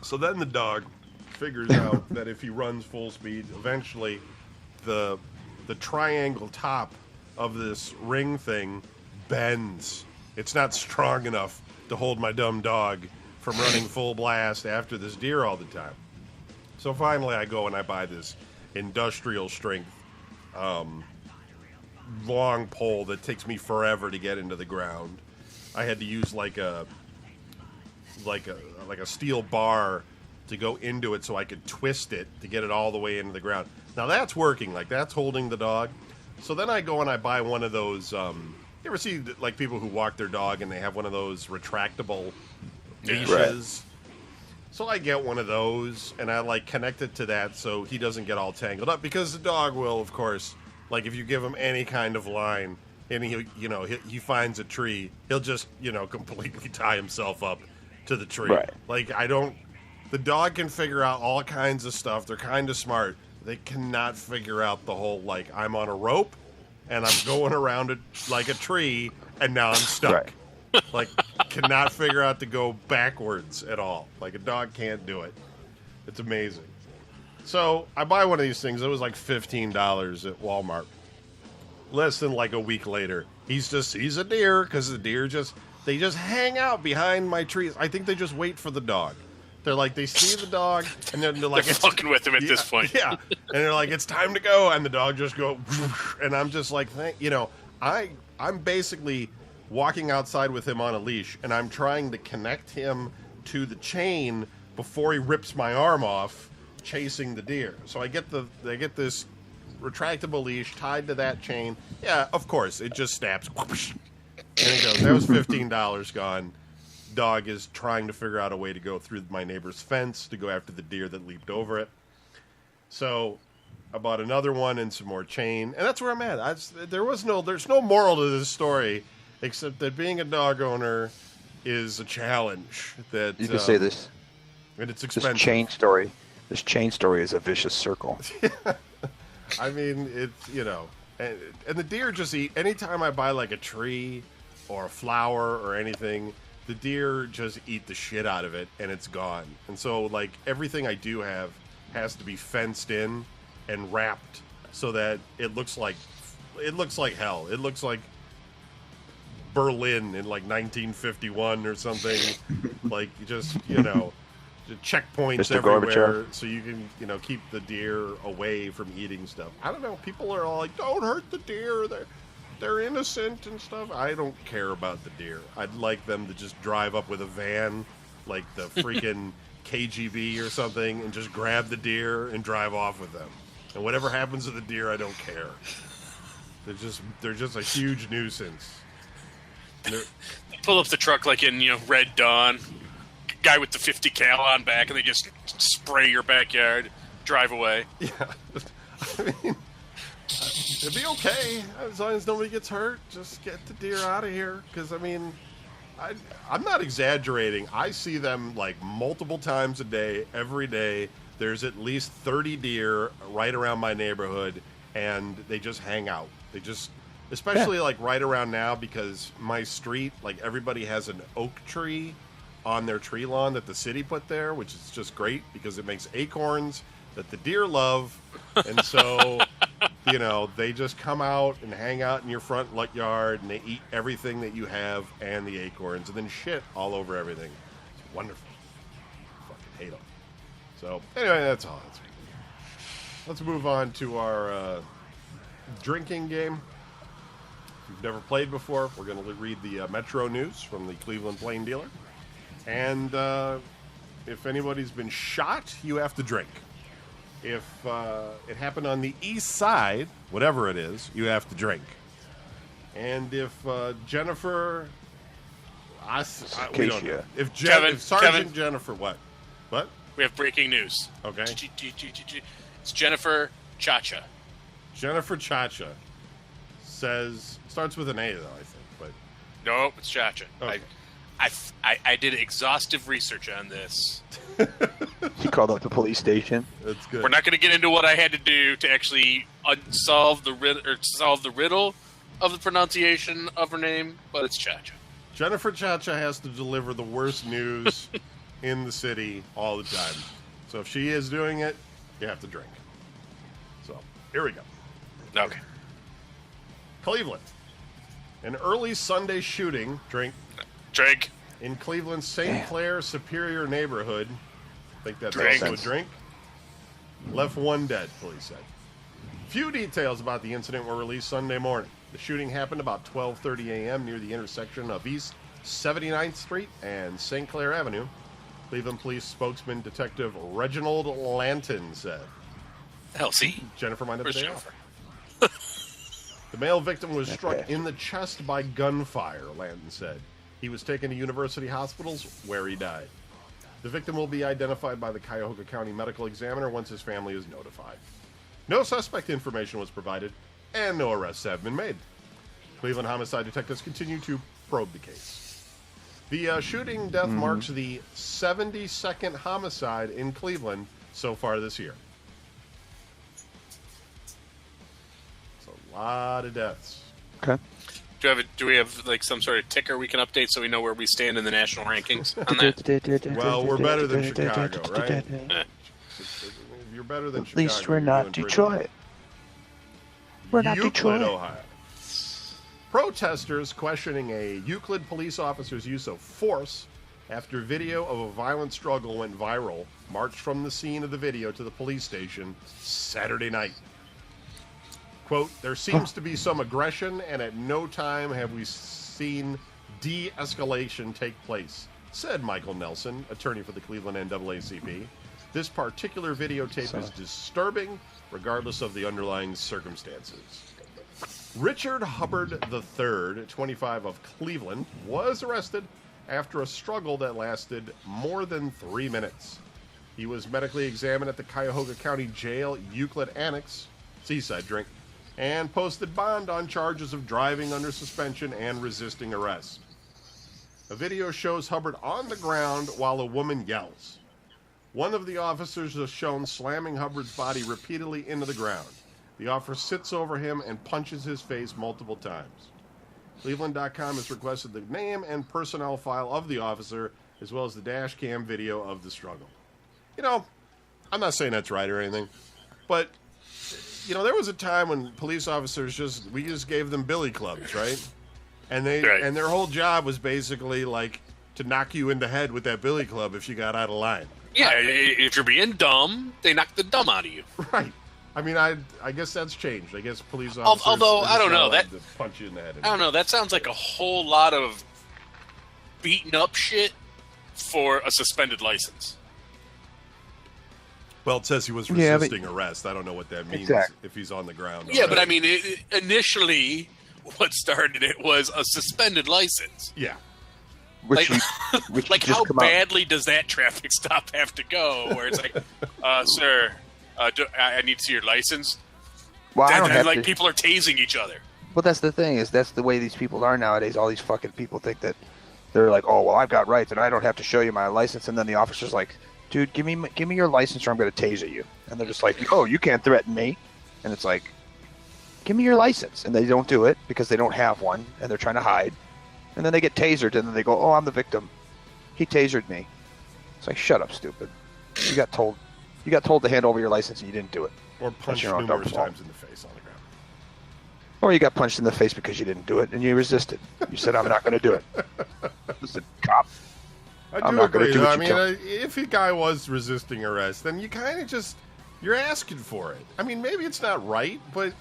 So then the dog figures out that if he runs full speed, eventually the triangle top of this ring thing bends. It's not strong enough to hold my dumb dog from running full blast after this deer all the time. So finally I go and I buy this industrial strength long pole that takes me forever to get into the ground. I had to use like a steel bar to go into it so I could twist it to get it all the way into the ground. Now that's working, like that's holding the dog. So then I go and I buy one of those, you ever see like people who walk their dog and they have one of those retractable leashes? Right. So I get one of those and I like connect it to that so he doesn't get all tangled up, because the dog will, of course, like if you give him any kind of line and he finds a tree, he'll just, completely tie himself up to the tree. Right. Like the dog can figure out all kinds of stuff. They're kind of smart. They cannot figure out the whole, like, I'm on a rope and I'm going around it like a tree and now I'm stuck. Right. Like, cannot figure out to go backwards at all. Like, a dog can't do it. It's amazing. So I buy one of these things. It was like $15 at Walmart. Less than like a week later, he sees a deer because the deer they just hang out behind my trees. I think they just wait for the dog. They're like, they see the dog, and then they're like, they're fucking with him at this point. Yeah, and they're like, it's time to go, and the dog just go, and I'm just like, I'm basically walking outside with him on a leash, and I'm trying to connect him to the chain before he rips my arm off, chasing the deer. So I get this retractable leash tied to that chain. Yeah, of course, it just snaps, and it goes. That was $15 gone. Dog is trying to figure out a way to go through my neighbor's fence to go after the deer that leaped over it. So I bought another one and some more chain, and that's where I'm at. There's no moral to this story except that being a dog owner is a challenge. That you can say this. And it's expensive. This chain story is a vicious circle. I mean, it's and the deer just eat. Anytime I buy like a tree or a flower or anything, the deer just eat the shit out of it, and it's gone. And so, like, everything I do have has to be fenced in and wrapped so that it looks like hell. It looks like Berlin in like 1951 or something. Like, just checkpoints Mr. everywhere, so you can keep the deer away from eating stuff. I don't know. People are all like, "Don't hurt the deer. They're innocent and stuff." I don't care about the deer. I'd like them to just drive up with a van, like the freaking KGB or something, and just grab the deer and drive off with them. And whatever happens to the deer, I don't care. They're just a huge nuisance. Pull up the truck like in Red Dawn. Guy with the 50 cal on back, and they just spray your backyard, drive away. Yeah, I mean, it'd be okay as long as nobody gets hurt. Just get the deer out of here, because I mean, I'm not exaggerating. I see them like multiple times a day, every day. There's at least 30 deer right around my neighborhood, and they just hang out. They just, especially like right around now, because my street, like everybody has an oak tree on their tree lawn that the city put there, which is just great because it makes acorns that the deer love. And so, they just come out and hang out in your front yard, and they eat everything that you have and the acorns, and then shit all over everything. It's wonderful. Fucking hate them. So, anyway, that's all. Let's move on to our drinking game. If you've never played before, we're going to read the Metro News from the Cleveland Plain Dealer. And if anybody's been shot, you have to drink. If it happened on the east side, whatever it is, you have to drink. And if Jennifer... we don't know. If Sergeant Kevin. Jennifer... What? We have breaking news. Okay. It's Jennifer Chacha. Jennifer Chacha says... Starts with an A, though, I think. But Nope, it's Chacha. Okay. I did exhaustive research on this. He called up the police station. That's good. We're not going to get into what I had to do to actually solve the riddle of the pronunciation of her name, but it's Chacha. Jennifer Chacha has to deliver the worst news in the city all the time. So if she is doing it, you have to drink. So, here we go. Okay. Cleveland. An early Sunday shooting, drink, in Cleveland's St. Clair Superior neighborhood. I think that's also a drink. Left one dead, police said. Few details about the incident were released Sunday morning. The shooting happened about 12:30 a.m. near the intersection of East 79th Street and St. Clair Avenue. Cleveland Police spokesman Detective Reginald Lanton said. Hell, see? Jennifer might have Where's the day Jennifer? off. The male victim was struck in the chest by gunfire, Lanton said. He was taken to University Hospitals, where he died. The victim will be identified by the Cuyahoga County Medical Examiner once his family is notified. No suspect information was provided, and no arrests have been made. Cleveland homicide detectives continue to probe the case. The shooting death marks the 72nd homicide in Cleveland so far this year. It's a lot of deaths. Okay. Do we have like some sort of ticker we can update so we know where we stand in the national rankings on that? Well, we're better than Chicago, right? you're better than At Chicago, least we're you're not doing pretty Detroit. We're not Euclid, Detroit. Ohio. Protesters questioning a Euclid police officer's use of force after video of a violent struggle went viral, marched from the scene of the video to the police station Saturday night. Quote, there seems to be some aggression, and at no time have we seen de-escalation take place, said Michael Nelson, attorney for the Cleveland NAACP. This particular videotape is disturbing, regardless of the underlying circumstances. Richard Hubbard III, 25 of Cleveland, was arrested after a struggle that lasted more than 3 minutes. He was medically examined at the Cuyahoga County Jail Euclid Annex, Seaside Drink, and posted bond on charges of driving under suspension and resisting arrest. A video shows Hubbard on the ground while a woman yells. One of the officers is shown slamming Hubbard's body repeatedly into the ground. The officer sits over him and punches his face multiple times. Cleveland.com has requested the name and personnel file of the officer, as well as the dash cam video of the struggle. You know, I'm not saying that's right or anything, but, you know, there was a time when police officers we just gave them billy clubs, right? And and their whole job was basically, like, to knock you in the head with that billy club if you got out of line. Yeah, if you're being dumb, they knock the dumb out of you. Right. I mean, I guess that's changed. I guess police officers... Although, I don't know. To punch you in the head. I don't know. That sounds like a whole lot of beaten up shit for a suspended license. Well, it says he was resisting arrest. I don't know what that means if he's on the ground. Yeah, but I mean, initially, what started it was a suspended license. Yeah. Which like how badly does that traffic stop have to go? Where it's like, sir, I need to see your license. Well, I don't have like to. people are tasing each other. Well, that's the thing that's the way these people are nowadays. All these fucking people think that they're like, oh, well, I've got rights and I don't have to show you my license. And then the officer's like, dude, give me your license or I'm going to taser you. And they're just like, oh, you can't threaten me. And it's like, give me your license. And they don't do it because they don't have one and they're trying to hide. And then they get tasered and then they go, oh, I'm the victim. He tasered me. It's like, shut up, stupid. You got told to hand over your license and you didn't do it. Or punched numerous times in the face on the ground. Or you got punched in the face because you didn't do it and you resisted. You said, I'm not going to do it. Listen, cop. I do agree, though. I mean, if a guy was resisting arrest, then you kind of you're asking for it. I mean, maybe it's not right, but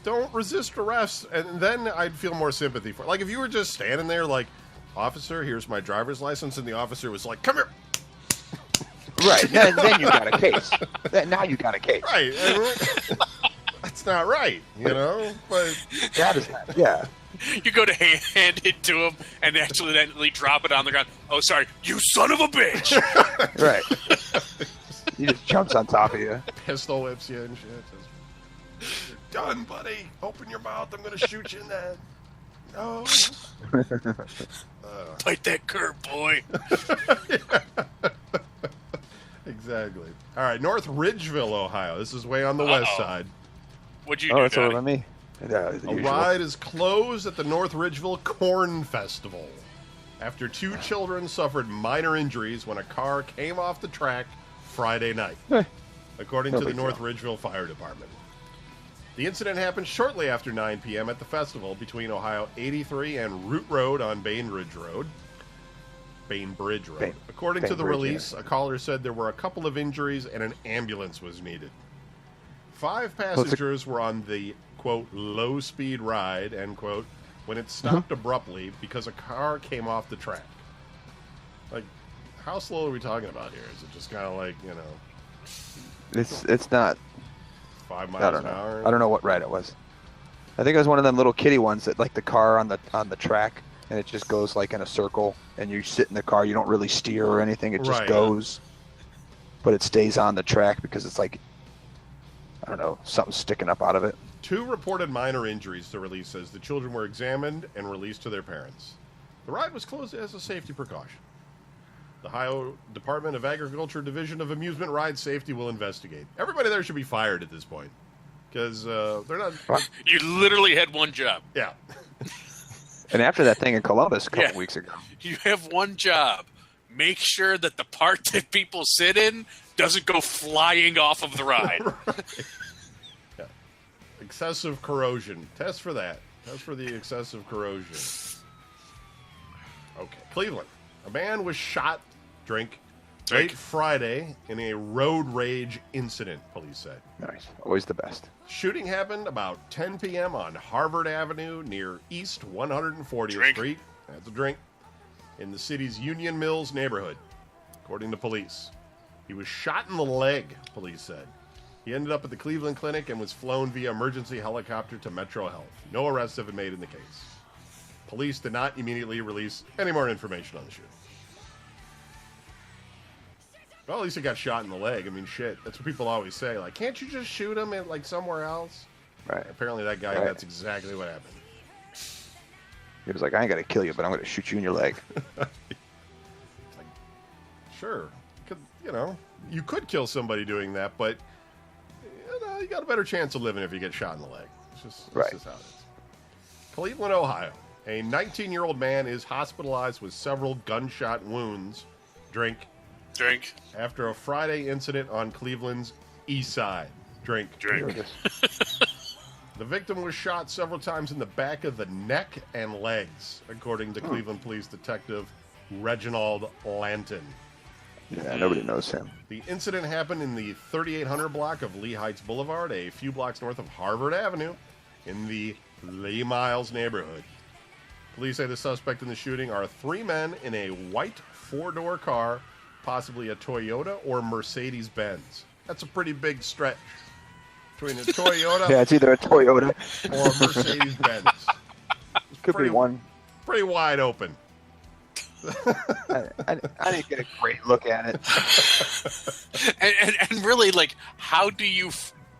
don't resist arrest, and then I'd feel more sympathy for it. Like, if you were just standing there like, officer, here's my driver's license, and the officer was like, come here. Right, then you got a case. Now you got a case. Right. That's not right, you know? But that is not, yeah. You go to hand it to him and accidentally drop it on the ground. Oh, sorry, you son of a bitch! Right. He just jumps on top of you. Pistol whips you and shit. You're done, buddy. Open your mouth. I'm going to shoot you in the head. No. Bite that curb, boy. Exactly. All right, North Ridgeville, Ohio. This is way on the west side. What'd you do, that's over by me. A ride is closed at the North Ridgeville Corn Festival after 2 children suffered minor injuries when a car came off the track Friday night, according to the North Ridgeville Fire Department. The incident happened shortly after 9 p.m. at the festival between Ohio 83 and Route Road on Bainbridge Road. According to the release, a caller said there were a couple of injuries and an ambulance was needed. 5 passengers were on the, quote, low-speed ride, end quote, when it stopped abruptly because a car came off the track. Like, how slow are we talking about here? Is it just kind of like, you know... It's not... 5 miles an hour? I don't know what ride it was. I think it was one of them little kiddie ones that, like, the car on the track, and it just goes, like, in a circle, and you sit in the car, you don't really steer or anything, it just goes. But it stays on the track because it's like... I don't know, something sticking up out of it. 2 reported minor injuries, the release says. The children were examined and released to their parents. The ride was closed as a safety precaution. The Ohio Department of Agriculture Division of Amusement Ride Safety will investigate. Everybody there should be fired at this point. Because they're not... You literally had one job. Yeah. And after that thing in Columbus a couple weeks ago. You have one job. make sure that the part that people sit in doesn't go flying off of the ride. Yeah. Excessive corrosion. Test for that. Test for the excessive corrosion. Okay. Cleveland. A man was shot, late Friday in a road rage incident, police said. Nice. Always the best. Shooting happened about 10 p.m. on Harvard Avenue near East 140th Street. That's a drink. In the city's Union Mills neighborhood, according to police. He was shot in the leg, police said. He ended up at the Cleveland Clinic and was flown via emergency helicopter to Metro Health. No arrests have been made in the case. Police did not immediately release any more information on the shooting. Well, at least he got shot in the leg. I mean, shit. That's what people always say. Like, can't you just shoot him at, like, somewhere else? Right. Apparently that guy, Right. That's exactly what happened. He was like, I ain't gonna kill you, but I'm gonna shoot you in your leg. Like, sure. You could kill somebody doing that, but you got a better chance of living if you get shot in the leg. It's just how it is. Cleveland, Ohio. A 19-year-old man is hospitalized with several gunshot wounds. Drink. After a Friday incident on Cleveland's east side. Drink. The victim was shot several times in the back of the neck and legs, according to Cleveland Police Detective Reginald Lanton. Yeah, nobody knows him. The incident happened in the 3800 block of Lee Heights Boulevard, a few blocks north of Harvard Avenue, in the Lee Miles neighborhood. Police say the suspect in the shooting are three men in a white four-door car, possibly a Toyota or Mercedes-Benz. That's a pretty big stretch between a Toyota Yeah, it's either a Toyota or a Mercedes-Benz. Could be one. Pretty wide open. I didn't get a great look at it. and really, like, how do you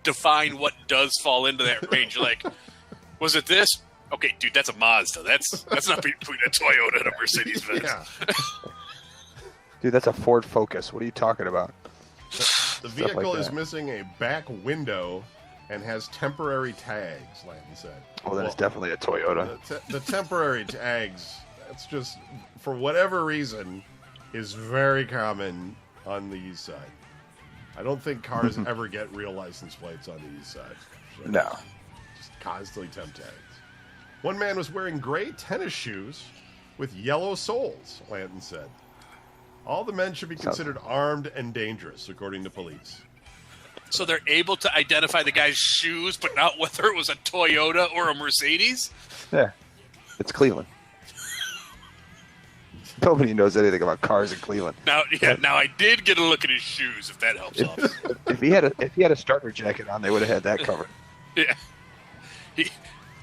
define what does fall into that range? Like, was it this? Okay, dude, that's a Mazda. That's not between a Toyota and a Mercedes-Benz. Yeah. Dude, that's a Ford Focus. What are you talking about? The vehicle is missing a back window and has temporary tags, Lanton said. Oh, then it's definitely a Toyota. The temporary tags, that's just, for whatever reason, is very common on the east side. I don't think cars ever get real license plates on the east side. So No. Just constantly temp tags. One man was wearing gray tennis shoes with yellow soles, Lanton said. All the men should be considered armed and dangerous, according to police. So they're able to identify the guy's shoes, but not whether it was a Toyota or a Mercedes? Yeah. It's Cleveland. Nobody knows anything about cars in Cleveland. Now I did get a look at his shoes, if that helps out. If he had a starter jacket on, they would have had that covered. Yeah.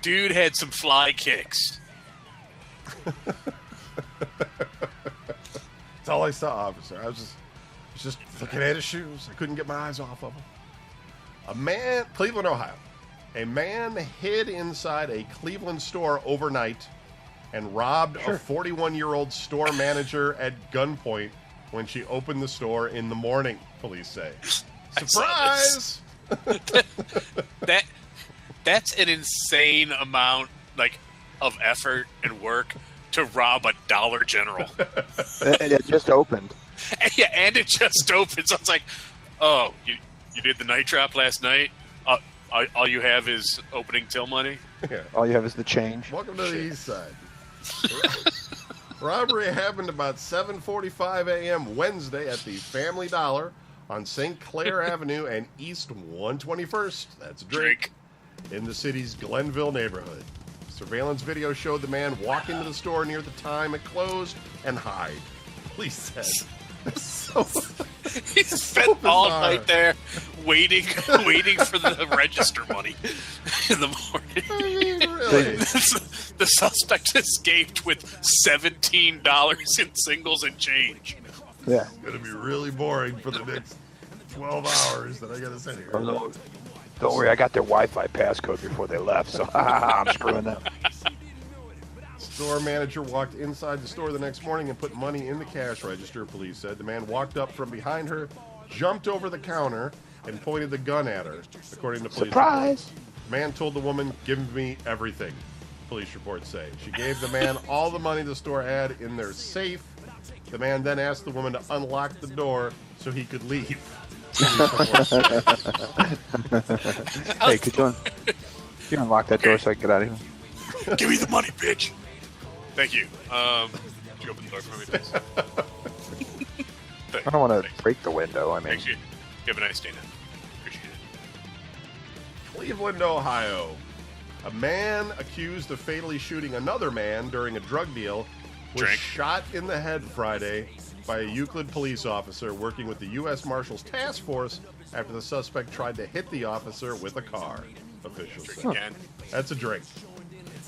Dude had some fly kicks. That's all I saw, officer. I was just looking at his shoes. I couldn't get my eyes off of them. Cleveland, Ohio. A man hid inside a Cleveland store overnight and robbed a 41-year-old store manager at gunpoint when she opened the store in the morning, police say. Surprise! That's an insane amount, like, of effort and work to rob a Dollar General. And it just opened. Yeah, and it just opened. So it's like, oh, you did the night trap last night? All you have is opening till money? Yeah. All you have is the change. Welcome to the east side. Robbery happened about 7:45 a.m. Wednesday at the Family Dollar on St. Clair Avenue and East 121st. That's Drake. In the city's Glenville neighborhood. Surveillance video showed the man walk into the store near the time it closed and hide. Police said. He spent all night there waiting for the register money in the morning. I mean, really? The suspect escaped with $17 in singles and change. Yeah. It's going to be really boring for the next 12 hours that I got to sit here. Don't worry, I got their Wi-Fi passcode before they left, so I'm screwing them. Store manager walked inside the store the next morning and put money in the cash register, police said. The man walked up from behind her, jumped over the counter, and pointed the gun at her, according to police. Surprise! The man told the woman, "Give me everything," police reports say. She gave the man all the money the store had in their safe The man then asked the woman to unlock the door so he could leave. Hey, could you unlock that door so I can get out of here? Give me the money, bitch. Thank you. Could you open the door for me, please? I don't want to break the window. I mean, Thank you. You have a nice day now. Appreciate it. Cleveland, Ohio. A man accused of fatally shooting another man during a drug deal was shot in the head Friday by a Euclid police officer working with the U.S. Marshals Task Force after the suspect tried to hit the officer with a car, officials said. That's a drink.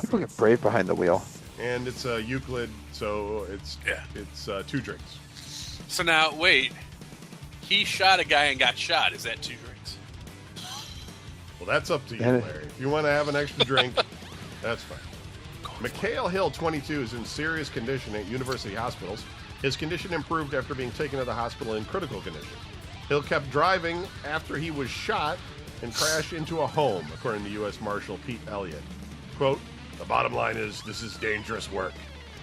people get brave behind the wheel. And it's a Euclid, so it's 2 drinks. So now, wait. He shot a guy and got shot. Is that 2 drinks? Well, that's up to you, Larry. If you want to have an extra drink, that's fine. Mikhail Hill, 22, is in serious condition at University Hospitals. His condition improved after being taken to the hospital in critical condition. Hill kept driving after he was shot and crashed into a home, according to U.S. Marshal Pete Elliott. Quote, "The bottom line is this is dangerous work,"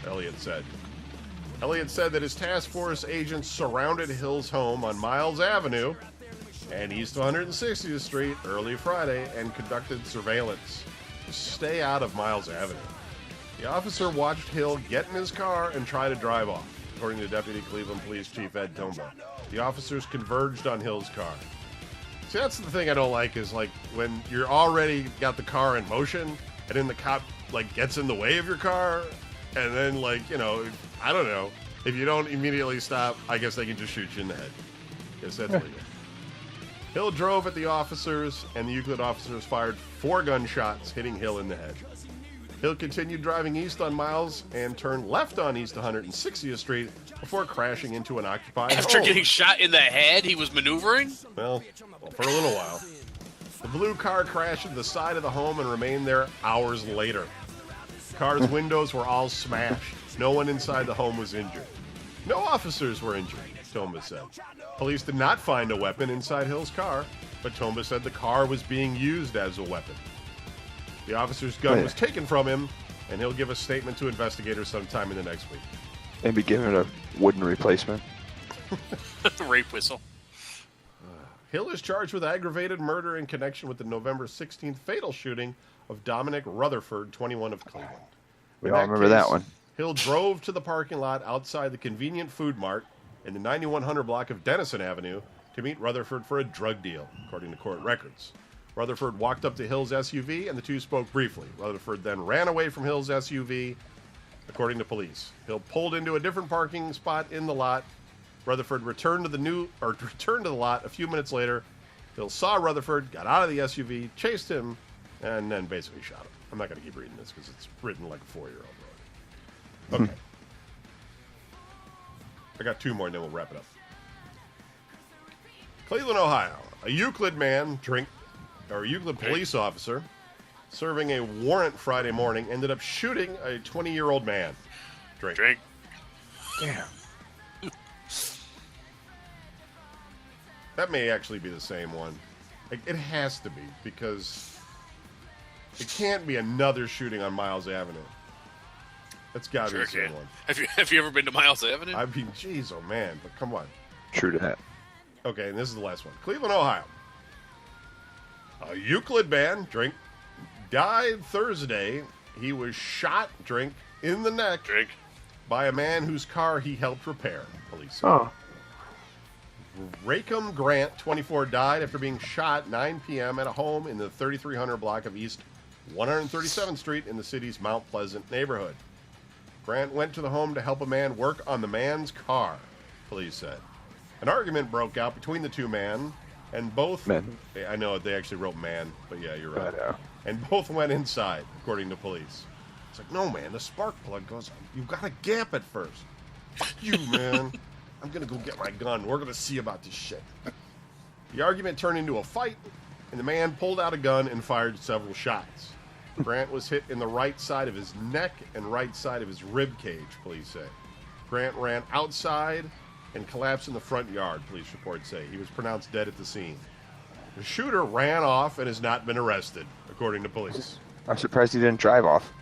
Elliott said. Elliott said that his task force agents surrounded Hill's home on Miles Avenue and East 160th Street early Friday and conducted surveillance to stay out of Miles Avenue. The officer watched Hill get in his car and try to drive off, according to Deputy Cleveland Police Chief Ed Tomba. The officers converged on Hill's car. See, that's the thing I don't like is, like, when you're already got the car in motion and then the cop, like, gets in the way of your car and then, like, you know, I don't know. If you don't immediately stop, I guess they can just shoot you in the head. Guess that's legal. Hill drove at the officers, and the Euclid officers fired 4 gunshots, hitting Hill in the head. Hill continued driving east on Miles and turned left on East 160th Street before crashing into an occupied After home. getting shot in the head, he was maneuvering? Well, for a little while. The blue car crashed into the side of the home and remained there hours later. The car's windows were all smashed. No one inside the home was injured. No officers were injured, Tomba said. Police did not find a weapon inside Hill's car, but Tomba said the car was being used as a weapon. The officer's gun was taken from him, and he'll give a statement to investigators sometime in the next week. Maybe give it a wooden replacement. Rape whistle. Hill is charged with aggravated murder in connection with the November 16th fatal shooting of Dominic Rutherford, 21 of Cleveland. We all remember that one. Hill drove to the parking lot outside the convenient food mart in the 9100 block of Dennison Avenue to meet Rutherford for a drug deal, according to court records. Rutherford walked up to Hill's SUV, and the two spoke briefly. Rutherford then ran away from Hill's SUV, according to police. Hill pulled into a different parking spot in the lot. Rutherford returned to the lot a few minutes later. Hill saw Rutherford, got out of the SUV, chased him, and then basically shot him. I'm not going to keep reading this because it's written like a 4-year-old. Okay. I got 2 more, and then we'll wrap it up. Cleveland, Ohio. A Euclid police officer serving a warrant Friday morning ended up shooting a 20-year-old man. Drink. Damn. That may actually be the same one. It has to be, because it can't be another shooting on Miles Avenue. That's got to be the same one. Have you ever been to Miles Avenue? I mean, geez, oh man, but come on. True to that. Okay, and this is the last one. Cleveland, Ohio. A Euclid man, died Thursday. He was shot, in the neck by a man whose car he helped repair, police said. Oh. Rackham Grant, 24, died after being shot 9 p.m. at a home in the 3300 block of East 137th Street in the city's Mount Pleasant neighborhood. Grant went to the home to help a man work on the man's car, police said. An argument broke out between the 2 men, and both... Men. I know, they actually wrote man, but yeah, you're right. I know. And both went inside, according to police. It's like, no, man, the spark plug goes on. You've got to gap it first. Fuck you, man. I'm going to go get my gun. We're going to see about this shit. The argument turned into a fight, and the man pulled out a gun and fired several shots. Grant was hit in the right side of his neck and right side of his rib cage, police say. Grant ran outside and collapsed in the front yard, police reports say. He was pronounced dead at the scene. The shooter ran off and has not been arrested, according to police. I'm surprised he didn't drive off.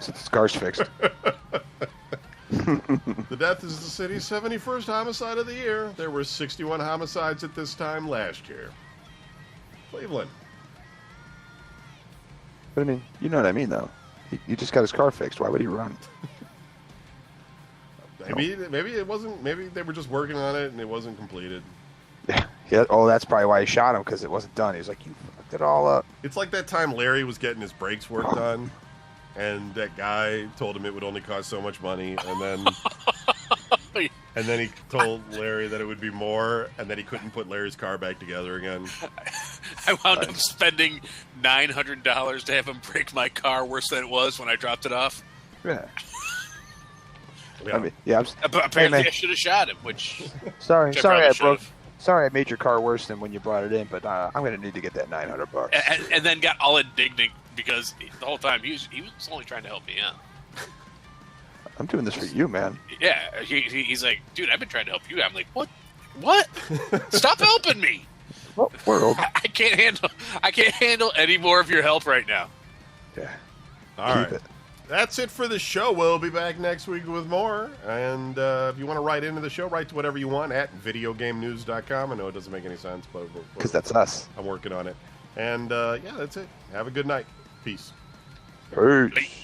Since his car's fixed. The death is the city's 71st homicide of the year. There were 61 homicides at this time last year. Cleveland. But I mean, you know what I mean, though. He just got his car fixed. Why would he run? Maybe it wasn't. Maybe they were just working on it and it wasn't completed. Yeah. Oh, that's probably why he shot him, because it wasn't done. He was like, "You fucked it all up." It's like that time Larry was getting his brakes worked on, and that guy told him it would only cost so much money, and then he told Larry that it would be more, and that he couldn't put Larry's car back together again. I wound up spending $900 to have him break my car worse than it was when I dropped it off. Yeah. Yeah. I mean, yeah. Apparently, Hey, I should have shot him. Which sorry, I I probably broke. should've. Sorry, I made your car worse than when you brought it in, but I'm going to need to get that $900. and then got all indignant because the whole time he was only trying to help me out. I'm doing this for you, man. Yeah, he's like, dude, I've been trying to help you. I'm like, what? Stop helping me! What world? I can't handle any more of your help right now. Yeah. All Keep right. it. That's it for the show. We'll be back next week with more. And if you want to write into the show, write to whatever you want at videogamenews.com. I know it doesn't make any sense, but Because that's us. I'm working on it. And yeah, that's it. Have a good night. Peace. Peace.